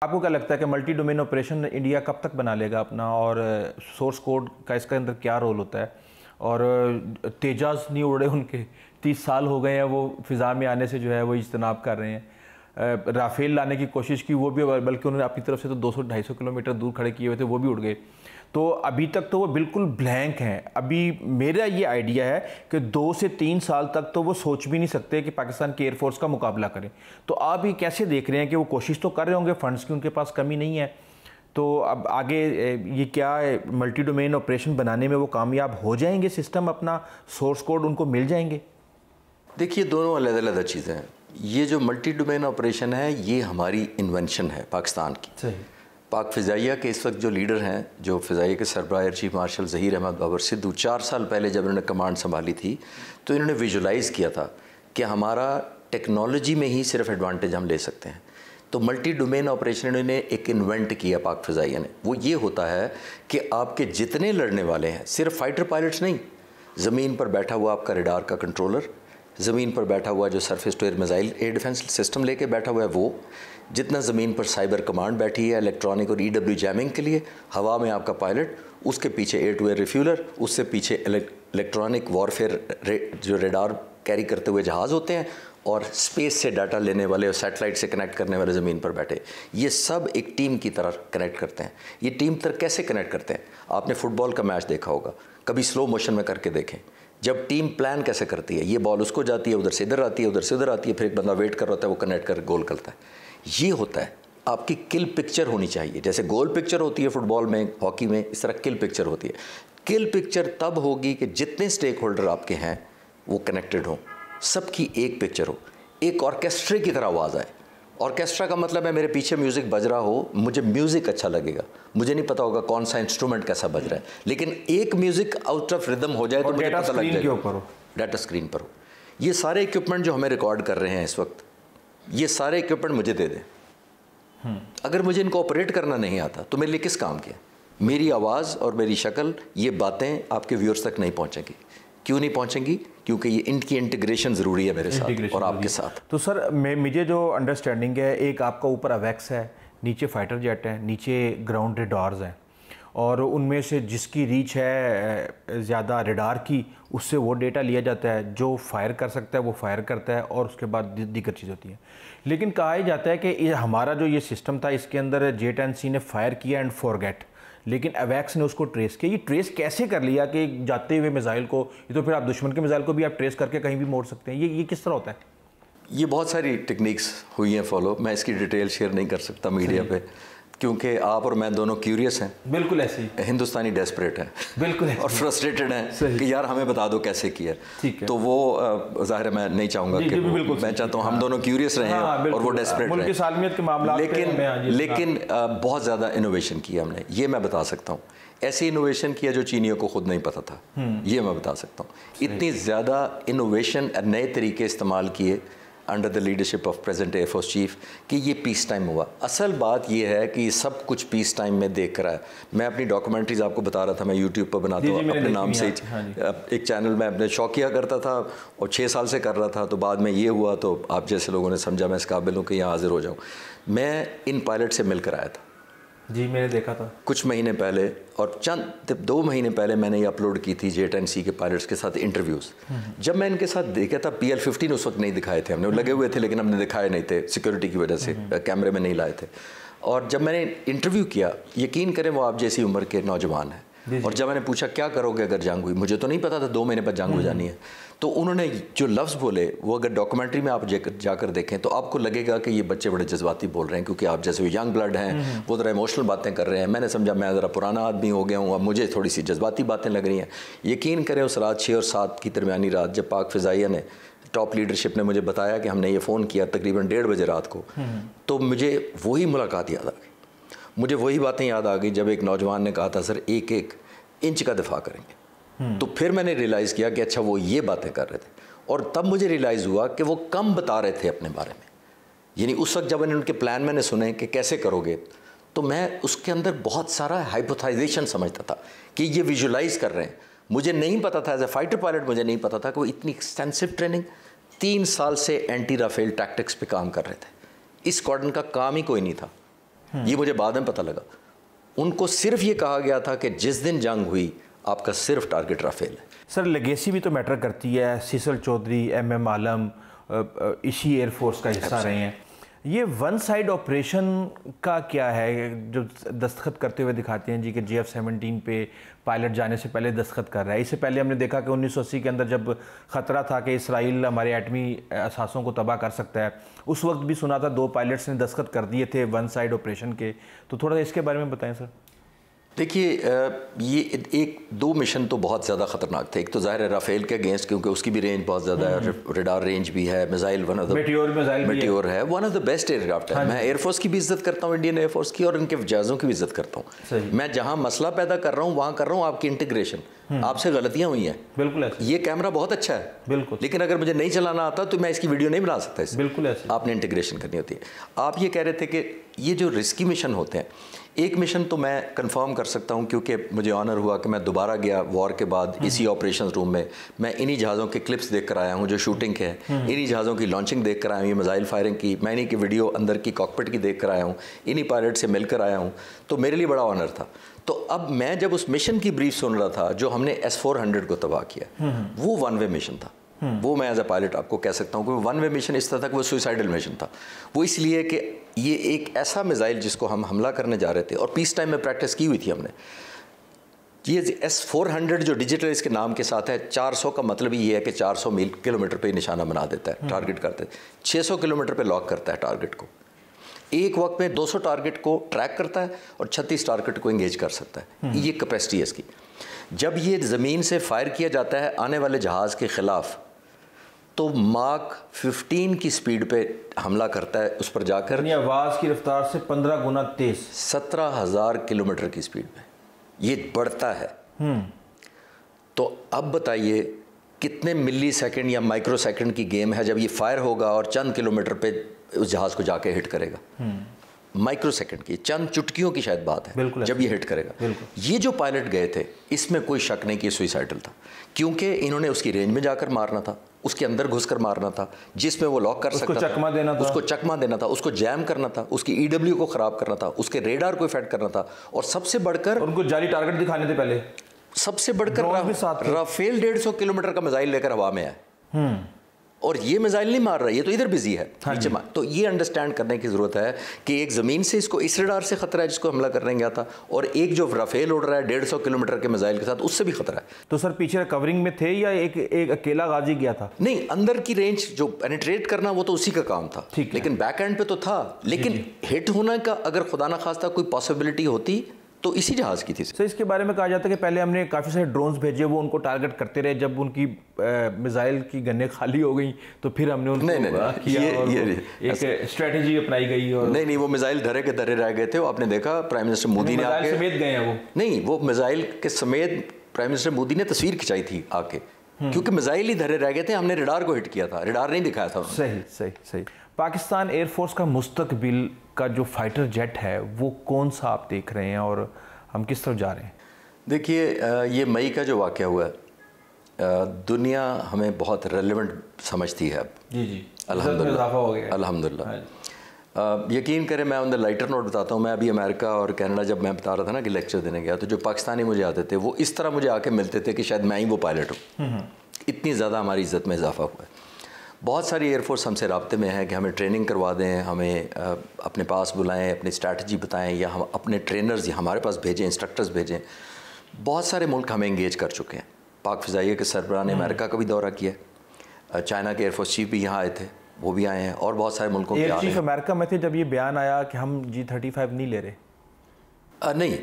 आपको क्या लगता है कि मल्टी डोमेन ऑपरेशन इंडिया कब तक बना लेगा अपना, और सोर्स कोड का इसके अंदर क्या रोल होता है? और तेजाज नहीं उड़े उनके 30 साल हो गए हैं, वो फ़िज़ा में आने से जो है वो इज्तनाब कर रहे हैं। राफेल लाने की कोशिश की, वो भी, बल्कि उन्होंने अपनी तरफ से तो 200-250 किलोमीटर दूर खड़े किए हुए थे, वो भी उड़ गए। तो अभी तक तो वो बिल्कुल ब्लैंक हैं। अभी मेरा ये आइडिया है कि 2 से 3 साल तक तो वो सोच भी नहीं सकते कि पाकिस्तान की एयरफोर्स का मुकाबला करें। तो आप ये कैसे देख रहे हैं कि वो कोशिश तो कर रहे होंगे, फंड्स की उनके पास कमी नहीं है, तो अब आगे ये क्या मल्टी डोमेन ऑपरेशन बनाने में वो कामयाब हो जाएंगे? सिस्टम अपना सोर्स कोड उनको मिल जाएंगे? देखिए, दोनों अलग अलग चीज़ें हैं। ये जो मल्टी डोमेन ऑपरेशन है ये हमारी इन्वेंशन है पाकिस्तान की। सही। पाक फ़िज़ाइया के इस वक्त जो लीडर हैं, जो फ़िज़ाइया के सरबराह चीफ मार्शल ज़हीर अहमद बाबर सिद्धू, 4 साल पहले जब इन्होंने कमांड संभाली थी तो इन्होंने विजुलाइज़ किया था कि हमारा टेक्नोलॉजी में ही सिर्फ एडवांटेज हम ले सकते हैं। तो मल्टी डोमेन ऑपरेशन इन्होंने एक इन्वेंट किया पाक फ़िज़ाइया ने। वो ये होता है कि आपके जितने लड़ने वाले हैं, सिर्फ फाइटर पायलट्स नहीं, ज़मीन पर बैठा हुआ आपका रडार का कंट्रोलर, ज़मीन पर बैठा हुआ जो surface to air missile air defence system लेके बैठा हुआ है वो, जितना ज़मीन पर साइबर कमांड बैठी है इलेक्ट्रॉनिक और EW जैमिंग के लिए, हवा में आपका पायलट, उसके पीछे एयर टू एयर रिफ्यूलर, उससे पीछे इलेक्ट्रॉनिक वॉरफेयर जो रडार कैरी करते हुए जहाज़ होते हैं, और स्पेस से डाटा लेने वाले और सैटेलाइट से कनेक्ट करने वाले ज़मीन पर बैठे, ये सब एक टीम की तरह कनेक्ट करते हैं। ये टीम तरह कैसे कनेक्ट करते हैं? आपने फुटबॉल का मैच देखा होगा, कभी स्लो मोशन में करके देखें। जब टीम प्लान कैसे करती है, ये बॉल उसको जाती है, उधर से इधर आती है, उधर से उधर आती है, फिर एक बंदा वेट कर रहा होता है, वो कनेक्ट कर गोल करता है। ये होता है। आपकी किल पिक्चर होनी चाहिए। जैसे गोल पिक्चर होती है फुटबॉल में, हॉकी में, इस तरह किल पिक्चर होती है। किल पिक्चर तब होगी कि जितने स्टेक होल्डर आपके हैं वो कनेक्टेड हों, सबकी एक पिक्चर हो, एक ऑर्केस्ट्रे की तरह आवाज़ आए। ऑर्केस्ट्रा का मतलब है मेरे पीछे म्यूज़िक बज रहा हो, मुझे म्यूज़िक अच्छा लगेगा, मुझे नहीं पता होगा कौन सा इंस्ट्रूमेंट कैसा बज रहा है, लेकिन एक म्यूज़िक आउट ऑफ रिदम हो जाए तो मुझे पता लग जाएगा। डाटा स्क्रीन पर हो। ये सारे इक्विपमेंट जो हमें रिकॉर्ड कर रहे हैं इस वक्त, ये सारे इक्विपमेंट मुझे दे दें। अगर मुझे इनको ऑपरेट करना नहीं आता तो मेरे लिए किस काम के? मेरी आवाज़ और मेरी शक्ल, ये बातें आपके व्यूअर्स तक नहीं पहुँचेंगी। क्यों नहीं पहुँचेंगी? क्योंकि ये इनकी इंटीग्रेशन ज़रूरी है मेरे साथ और आपके साथ। तो सर मुझे जो अंडरस्टैंडिंग है, एक आपका ऊपर अवेक्स है, नीचे फाइटर जेट है, नीचे ग्राउंड रेडार्स हैं, और उनमें से जिसकी रीच है ज़्यादा रेडार की, उससे वो डेटा लिया जाता है, जो फायर कर सकता है वो फायर करता है, और उसके बाद दीगर चीज़ होती है। लेकिन कहा जाता है कि हमारा जो ये सिस्टम था, इसके अंदर J-10C ने फायर किया एंड फॉरगेट, लेकिन अवैक्स ने उसको ट्रेस किया। ये ट्रेस कैसे कर लिया कि जाते हुए मिसाइल को, ये तो फिर आप दुश्मन के मिसाइल को भी आप ट्रेस करके कहीं भी मोड़ सकते हैं, ये किस तरह होता है? ये बहुत सारी टेक्निक्स हुई हैं फॉलो, मैं इसकी डिटेल शेयर नहीं कर सकता मीडिया पे, क्योंकि आप और मैं दोनों क्यूरियस हैं। बिल्कुल ऐसे ही हिंदुस्तानी डेस्परेट हैं, बिल्कुल और फ्रस्ट्रेटेड हैं कि यार हमें बता दो कैसे किया। ठीक है। तो वो ज़ाहिर है मैं नहीं चाहूँगा कि मैं चाहता हूँ हम दोनों क्यूरियस रहें और वो डेस्परेट रहें। सालमियत के मामला लेकिन बहुत ज़्यादा इनोवेशन किया हमने, ये मैं बता सकता हूँ। ऐसी इनोवेशन किया जो चीनियों को खुद नहीं पता था, ये मैं बता सकता हूँ। इतनी ज़्यादा इनोवेशन, नए तरीके इस्तेमाल किए under the leadership of present air force chief कि ये पीस टाइम हुआ। असल बात ये है कि सब कुछ पीस टाइम में देख रहा है। मैं अपनी डॉक्यूमेंट्रीज आपको बता रहा था, मैं यूट्यूब पर बनाता हूँ अपने नाम से एक चैनल में अपने शौकिया करता था और 6 साल से कर रहा था। तो बाद में ये हुआ तो आप जैसे लोगों ने समझा मैं इस काबिल हूँ कि यहाँ हाजिर हो जाऊँ। मैं इन पायलट से मिलकर आया था। जी, मैंने देखा था कुछ महीने पहले, और 2 महीने पहले मैंने ये अपलोड की थी J-10C के पायलट्स के साथ इंटरव्यूज़। जब मैं इनके साथ देखा था, PL-15 उस वक्त नहीं दिखाए थे हमने, वो लगे हुए थे लेकिन हमने दिखाए नहीं थे, सिक्योरिटी की वजह से कैमरे में नहीं लाए थे। और जब मैंने इंटरव्यू किया, यकीन करें वो आप जैसी उम्र के नौजवान हैं, और जब मैंने पूछा क्या करोगे अगर जंग हुई, मुझे तो नहीं पता था 2 महीने बाद जंग हो जानी है, तो उन्होंने जो लफ्ज़ बोले वो अगर डॉक्यूमेंट्री में आप जाकर देखें तो आपको लगेगा कि ये बच्चे बड़े जज्बाती बोल रहे हैं, क्योंकि आप जैसे यंग ब्लड हैं, वो ज़रा इमोशनल बातें कर रहे हैं। मैंने समझा मैं ज़रा पुराना आदमी हो गया हूँ, अब मुझे थोड़ी सी जज्बाती बातें लग रही हैं। यकीन करें उस रात 6 और 7 की दरमियानी रात जब पाक फ़िज़ाइया ने, टॉप लीडरशिप ने मुझे बताया कि हमने ये फ़ोन किया तकरीबन 1:30 बजे रात को, तो मुझे वही मुलाकात याद आ गई। मुझे वही बातें याद आ गई जब एक नौजवान ने कहा था सर 1-1 इंच का दिफा करेंगे। तो फिर मैंने रियलाइज़ किया कि अच्छा वो ये बातें कर रहे थे, और तब मुझे रियलाइज़ हुआ कि वो कम बता रहे थे अपने बारे में। यानी उस वक्त जब उनके प्लान मैंने सुने कि कैसे करोगे, तो मैं उसके अंदर बहुत सारा हाइपोथेसाइजेशन समझता था कि ये विजुलाइज़ कर रहे हैं। मुझे नहीं पता था, एज ए फाइटर पायलट मुझे नहीं पता था कि वो इतनी एक्सटेंसिव ट्रेनिंग 3 साल से एंटी राफेल टैक्टिक्स पे काम कर रहे थे। इस स्क्वाड्रन का काम ही कोई नहीं था, ये मुझे बाद में पता लगा। उनको सिर्फ ये कहा गया था कि जिस दिन जंग हुई आपका सिर्फ टारगेट राफेल है। सर लेगेसी भी तो मैटर करती है। सीसल चौधरी, MM आलम इसी एयरफोर्स का हिस्सा रहे हैं। ये वन साइड ऑपरेशन का क्या है जो दस्तखत करते हुए दिखाते हैं जी कि JF-17 पे पायलट जाने से पहले दस्तखत कर रहा है? इससे पहले हमने देखा कि 1980 के अंदर जब ख़तरा था कि इसराइल हमारे एटमी असासों को तबाह कर सकता है, उस वक्त भी सुना था 2 पायलट्स ने दस्तखत कर दिए थे वन साइड ऑपरेशन के। तो थोड़ा इसके बारे में बताएं सर। देखिए, ये एक 2 मिशन तो बहुत ज़्यादा ख़तरनाक थे। एक तो ज़ाहिर है राफेल के अगेंस्ट, क्योंकि उसकी भी रेंज बहुत ज़्यादा है, रडार रेंज भी है, missile one of the Meteor है, one of the best aircraft है। मैं एयरफोर्स की भी इज्जत करता हूँ, इंडियन एयरफोर्स की, और इनके जहाज़ों की भी इज्जत करता हूँ। मैं जहाँ मसला पैदा कर रहा हूँ वहाँ कर रहा हूँ आपकी इंटीग्रेशन। आपसे गलतियाँ हुई हैं, बिल्कुल। ये कैमरा बहुत अच्छा है, बिल्कुल, लेकिन अगर मुझे नहीं चलाना आता तो मैं इसकी वीडियो नहीं बना सकता इससे। बिल्कुल ऐसे आपने इंटीग्रेशन करनी होती है। आप ये कह रहे थे कि ये जो रिस्की मिशन होते हैं, एक मिशन तो मैं कंफर्म कर सकता हूं क्योंकि मुझे ऑनर हुआ कि मैं दोबारा गया वॉर के बाद इसी ऑपरेशन रूम में। मैं इन्हीं जहाज़ों के क्लिप्स देख कर आया हूं जो शूटिंग के हैं, इन्हीं जहाज़ों की लॉन्चिंग देख कर आया हूँ, ये मिसाइल फायरिंग की, मैं इन्हीं की वीडियो अंदर की कॉकपिट की देख कर आया हूँ, इन्हीं पायलट से मिलकर आया हूँ। तो मेरे लिए बड़ा ऑनर था। तो अब मैं जब उस मिशन की ब्रीफ सुन रहा था जो हमने S-400 को तबाह किया, वो 1 वे मिशन था। वो मैं एज ए पायलट आपको कह सकता हूँ कि 1 वे मिशन इस तरह था कि वो सुसाइडल मिशन था। वो इसलिए कि ये एक ऐसा मिसाइल जिसको हम हमला करने जा रहे थे, और पीस टाइम में प्रैक्टिस की हुई थी हमने। ये S-400 जो डिजिटल इसके नाम के साथ है, 400 का मतलब ही ये है कि 400 किलोमीटर पे निशाना बना देता है, टारगेट करते हैं। 600 किलोमीटर पे लॉक करता है टारगेट को। एक वक्त में 200 टारगेट को ट्रैक करता है और 36 टारगेट को एंगेज कर सकता है। ये कैपेसिटी है इसकी। जब ये ज़मीन से फायर किया जाता है आने वाले जहाज़ के ख़िलाफ़, तो मार्क 15 की स्पीड पे हमला करता है उस पर जाकर। आवाज़ की रफ्तार से 15 गुना तेज, 17,000 किलोमीटर की स्पीड में ये बढ़ता है। तो अब बताइए कितने मिली सेकेंड या माइक्रो सेकेंड की गेम है जब ये फायर होगा और चंद किलोमीटर पे उस जहाज़ को जाके हिट करेगा। माइक्रो सेकंड की, चंद चुटकियों की शायद बात है जब ये हिट करेगा। ये जो पायलट गए थे इसमें कोई शक नहीं कि सुसाइडल था, क्योंकि इन्होंने उसकी रेंज में जाकर मारना था, उसके अंदर घुसकर मारना था, जिसमें वो लॉक कर सकता था, उसको चकमा देना था, उसको जैम करना था, उसकी EW को ख़राब करना था, उसके रेडार को इफेक्ट करना था, और सबसे बढ़कर उनको जाली टारगेट दिखाने थे पहले। सबसे बढ़कर राफेल 150 किलोमीटर का मिसाइल लेकर हवा में है, और ये मिसाइल नहीं मार रहा, ये तो इधर बिजी है। तो ये अंडरस्टैंड करने की ज़रूरत है कि एक ज़मीन से इसको इस रडार से ख़तरा है जिसको हमला करने गया था, और एक जो राफेल उड़ रहा है 150 किलोमीटर के मिसाइल के साथ, उससे भी खतरा है। तो सर पीछे कवरिंग में थे या एक अकेला गाजी गया था? नहीं, अंदर की रेंज जो पेनिट्रेट करना वो तो उसी का काम था, लेकिन बैक एंड पे तो था। लेकिन हिट होने का अगर खुदा ना खास्ता कोई पॉसिबिलिटी होती तो इसी जहाज़ की थी। सर इसके बारे में कहा जाता है कि पहले हमने काफ़ी सारे ड्रोन्स भेजे, वो उनको टारगेट करते रहे, जब उनकी मिसाइल की गन्ने खाली हो गई तो फिर हमने उनको किया, एक स्ट्रेटेजी अपनाई गई। और नहीं, वो मिसाइल धरे के धरे रह गए थे। वो आपने देखा प्राइम मिनिस्टर मोदी ने आके समेत गए हैं वो। नहीं, वो मिसाइल के समेत प्राइम मिनिस्टर मोदी ने तस्वीर खिंचाई थी आके, क्योंकि मिसाइल ही धरे रह गए थे। हमने रडार को हिट किया था, रडार नहीं दिखाया था। सही। पाकिस्तान एयरफोर्स का मुस्तकबिल का जो फाइटर जेट है वो कौन सा आप देख रहे हैं और हम किस तरफ जा रहे हैं? देखिए, ये मई का जो वाक़या हुआ है, दुनिया हमें बहुत रेलेवेंट समझती है अब। जी अल्हम्दुलिल्लाह। यकीन करें, मैं ऑन द लाइटर नोट बताता हूँ। मैं अभी अमेरिका और कनाडा जब मैं बता रहा था ना कि लेक्चर देने गया, तो जो पाकिस्तानी मुझे आते थे वो इस तरह मुझे आके मिलते थे कि शायद मैं ही वो पायलट हूँ। इतनी ज़्यादा हमारी इज़्ज़त में इजाफा हुआ है। बहुत सारी एयरफोर्स हमसे राब्ते में है कि हमें ट्रेनिंग करवा दें, हमें अपने पास बुलाएं, अपनी स्ट्रैटेजी बताएं, या हम अपने ट्रेनर्स हमारे पास भेजें, इंस्ट्रक्टर्स भेजें। बहुत सारे मुल्क हमें इंगेज कर चुके हैं। पाक फ़िज़ाइया के सरबराह ने अमेरिका का भी दौरा किया, चाइना के एयरफोर्स चीफ भी यहाँ आए थे, वो भी आए हैं, और बहुत सारे मुल्कों के एयर चीफ अमेरिका में थे जब ये बयान आया कि हम G-35 नहीं ले रहे। नहीं,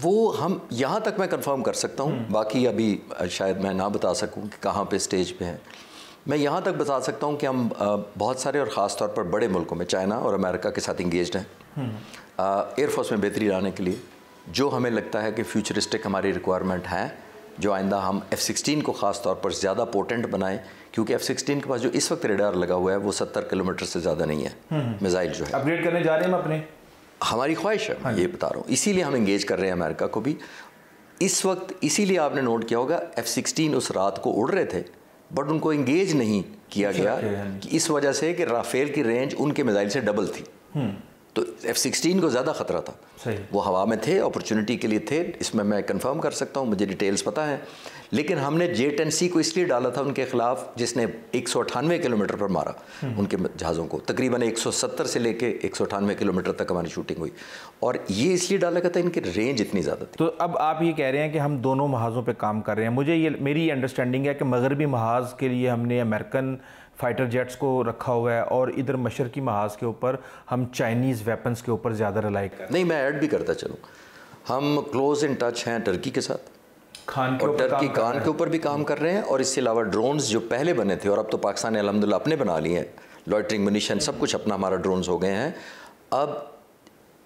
वो हम यहाँ तक मैं कंफर्म कर सकता हूँ, बाकी अभी शायद मैं ना बता सकूँ कि कहाँ पे स्टेज पे हैं। मैं यहाँ तक बता सकता हूँ कि हम बहुत सारे और ख़ास तौर पर बड़े मुल्कों में, चाइना और अमेरिका के साथ इंगेज्ड हैं एयरफोर्स में बेहतरी लाने के लिए। जो हमें लगता है कि फ्यूचरिस्टिक हमारी रिक्वायरमेंट है, जो आइंदा हम F-16 को ख़ास तौर पर ज़्यादा पोटेंट बनाएं, क्योंकि F-16 के पास जो इस वक्त रेडार लगा हुआ है वो 70 किलोमीटर से ज़्यादा नहीं है। मिसाइल जो है अपग्रेड करने जा रहे हैं हम अपने, हमारी ख्वाहिश है। मैं ये बता रहा हूँ, इसीलिए हम इंगेज कर रहे हैं अमेरिका को भी इस वक्त। इसीलिए आपने नोट किया होगा F-16 उस रात को उड़ रहे थे, बट उनको इंगेज नहीं किया गया कि इस वजह से कि राफेल की रेंज उनके मिसाइल से डबल थी। तो F-16 को ज़्यादा ख़तरा था। सही। वो हवा में थे, अपॉर्चुनिटी के लिए थे, इसमें मैं कंफर्म कर सकता हूँ, मुझे डिटेल्स पता है। लेकिन हमने J-10C को इसलिए डाला था उनके ख़िलाफ़ जिसने 198 किलोमीटर पर मारा उनके जहाज़ों को, तकरीबन 170 से लेके 198 किलोमीटर तक हमारी शूटिंग हुई, और ये इसलिए डाला गया था इनकी रेंज इतनी ज़्यादा थी। तो अब आप ये कह रहे हैं कि हम दोनों महाज़ों पे काम कर रहे हैं। मुझे ये मेरी अंडरस्टैंडिंग है कि मगरबी महाज़ के लिए हमने अमेरिकन फाइटर जेट्स को रखा हुआ है और इधर मशरकी महाज़ के ऊपर हम चाइनीज़ वेपन्स के ऊपर ज़्यादा रिलाई कर रहे हैं। नहीं, मैं ऐड भी करता चलूँ, हम क्लोज इन टच हैं टर्की के साथ, खान के और ऊपर टर्की खान के ऊपर भी काम कर रहे हैं, और इसके अलावा ड्रोन्स जो पहले बने थे और अब तो पाकिस्तान ने अल्हम्दुलिल्लाह अपने बना लिए हैं, लॉइटरिंग मुनीशन सब कुछ अपना हमारा ड्रोन्स हो गए हैं। अब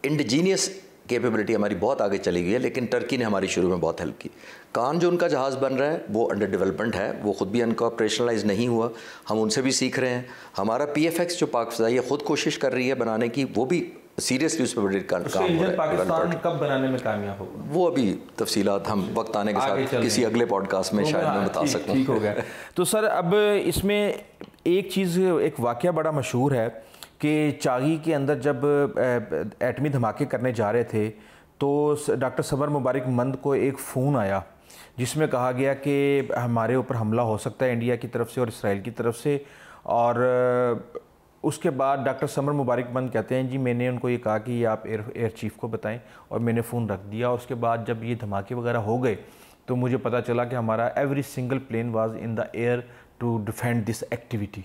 इंडिजीनियस कैपेबिलिटी हमारी बहुत आगे चली गई है, लेकिन टर्की ने हमारी शुरू में बहुत हेल्प की। कान जो उनका जहाज़ बन रहा है वो अंडर डेवलपमेंट है, वो ख़ुद भी उनका ऑपरेशनलाइज नहीं हुआ, हम उनसे भी सीख रहे हैं। हमारा PFX जो पाक फ़िज़ाइया ख़ुद कोशिश कर रही है बनाने की, वो भी सीरियसली उस पर बड़ी काम हो रहा है। पाकिस्तान कब बनाने में कामयाब होगा वो अभी तफसीलात हम वक्त आने के साथ किसी अगले पॉडकास्ट में शायद मैं बता सकूँ। ठीक हो गया। तो सर अब इसमें एक चीज़, एक वाक़या बड़ा मशहूर है कि चागी के अंदर जब एटमी धमाके करने जा रहे थे तो डॉक्टर समर मुबारक मंद को एक फ़ोन आया जिसमें कहा गया कि हमारे ऊपर हमला हो सकता है इंडिया की तरफ से और इसराइल की तरफ से। और उसके बाद डॉक्टर समर मुबारक मंद कहते हैं जी मैंने उनको ये कहा कि आप एयर चीफ़ को बताएं, और मैंने फ़ोन रख दिया। उसके बाद जब ये धमाके वगैरह हो गए तो मुझे पता चला कि हमारा every single plane was in the air to defend this activity.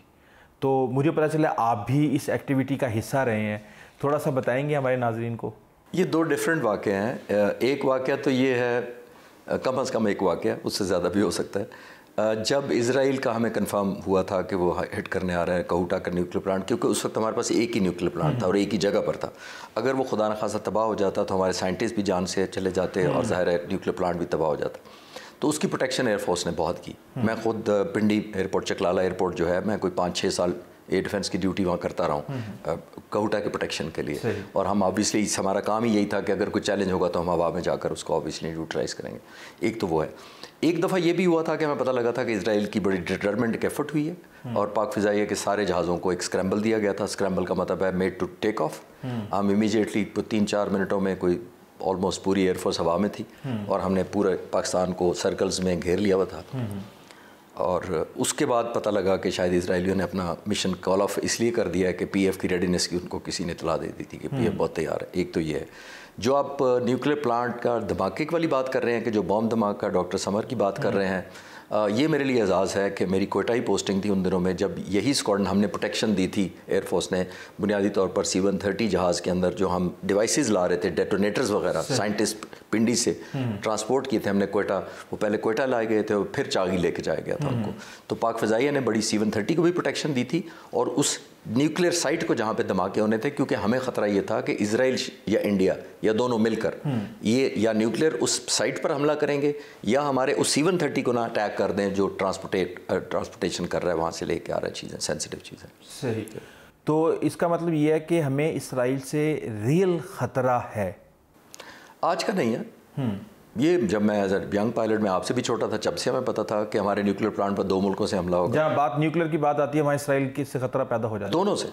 तो मुझे पता चला आप भी इस एक्टिविटी का हिस्सा रहे हैं, थोड़ा सा बताएंगे हमारे नाज़रीन को। ये दो डिफरेंट वाक़े हैं। एक वाक़या तो ये है, कम से कम एक वाक़या, उससे ज़्यादा भी हो सकता है, जब इज़राइल का हमें कंफर्म हुआ था कि वो हिट करने आ रहा है कहूटा का न्यूक्लियर प्लांट, क्योंकि उस वक्त हमारे पास एक ही न्यूक्लियर प्लांट था और एक ही जगह पर था। अगर वो खुदा न खासा तबाह हो जाता तो हमारे साइंटिस्ट भी जान से चले जाते और ज़ाहिर है न्यूक्लियर प्लांट भी तबाह हो जाता। तो उसकी प्रोटेक्शन एयरफोर्स ने बहुत की। मैं खुद पिंडी एयरपोर्ट, चकलाला एयरपोर्ट जो है, मैं कोई 5-6 साल एयर डिफेंस की ड्यूटी वहाँ करता रहा हूँ कहूटा के प्रोटेक्शन के लिए। और हम ऑब्वियसली हमारा काम ही यही था कि अगर कोई चैलेंज होगा तो हम हवा में जाकर उसको ऑब्वियसली न्यूट्रलाइज करेंगे। एक तो वो है। एक दफ़ा ये भी हुआ था कि हमें पता लगा था कि इजराइल की बड़ी डिटरमेंट एक एफर्ट हुई है और पाक फ़िज़ाइया के सारे जहाज़ों को एक स्क्रैम्बल दिया गया था। स्क्रैम्बल का मतलब है मेड टू टेक ऑफ। हम इमीडिएटली 3-4 मिनटों में कोई ऑलमोस्ट पूरी एयरफोर्स हवा में थी और हमने पूरे पाकिस्तान को सर्कल्स में घेर लिया हुआ था। और उसके बाद पता लगा कि शायद इजराइलियों ने अपना मिशन कॉल ऑफ इसलिए कर दिया है कि PF की रेडीनेस की उनको किसी ने इतला दे दी थी कि PF बहुत तैयार है। एक तो ये है। जो आप न्यूक्लियर प्लांट का धमाके वाली बात कर रहे हैं कि जो बॉम्ब धमाका डॉक्टर समर की बात कर रहे हैं, ये मेरे लिए एजाज़ है कि मेरी कोयटा ही पोस्टिंग थी उन दिनों में जब यही स्क्वाड्रन हमने प्रोटेक्शन दी थी। एयरफोर्स ने बुनियादी तौर पर C-130 जहाज़ के अंदर जो हम डिवाइसेस ला रहे थे, डेटोनेटर्स वगैरह, साइंटिस्ट पिंडी से ट्रांसपोर्ट किए थे हमने कोयटा। वो पहले कोयटा लाए गए थे और फिर चागी लेके जाया गया था उनको। तो पाक फ़िज़ाइया ने बड़ी C-130 को भी प्रोटेक्शन दी थी और उस न्यूक्लियर साइट को जहाँ पे धमाके होने थे, क्योंकि हमें ख़तरा ये था कि इजराइल या इंडिया या दोनों मिलकर ये या न्यूक्लियर उस साइट पर हमला करेंगे या हमारे उस C-130 को ना अटैक कर दें जो ट्रांसपोर्टेशन कर रहा है, वहाँ से लेके आ रहा है चीज़ें, सेंसिटिव चीज़ें। सही। तो इसका मतलब ये है कि हमें इसराइल से रियल ख़तरा है, आज का नहीं है। ये जब मैं एज यंग पायलट में आपसे भी छोटा था, जब से हमें पता था कि हमारे न्यूक्लियर प्लांट पर 2 मुल्कों से हमला होगा। जहाँ बात न्यूक्लियर की बात आती है वहाँ इसराइल की से खतरा पैदा हो जाता है। दोनों से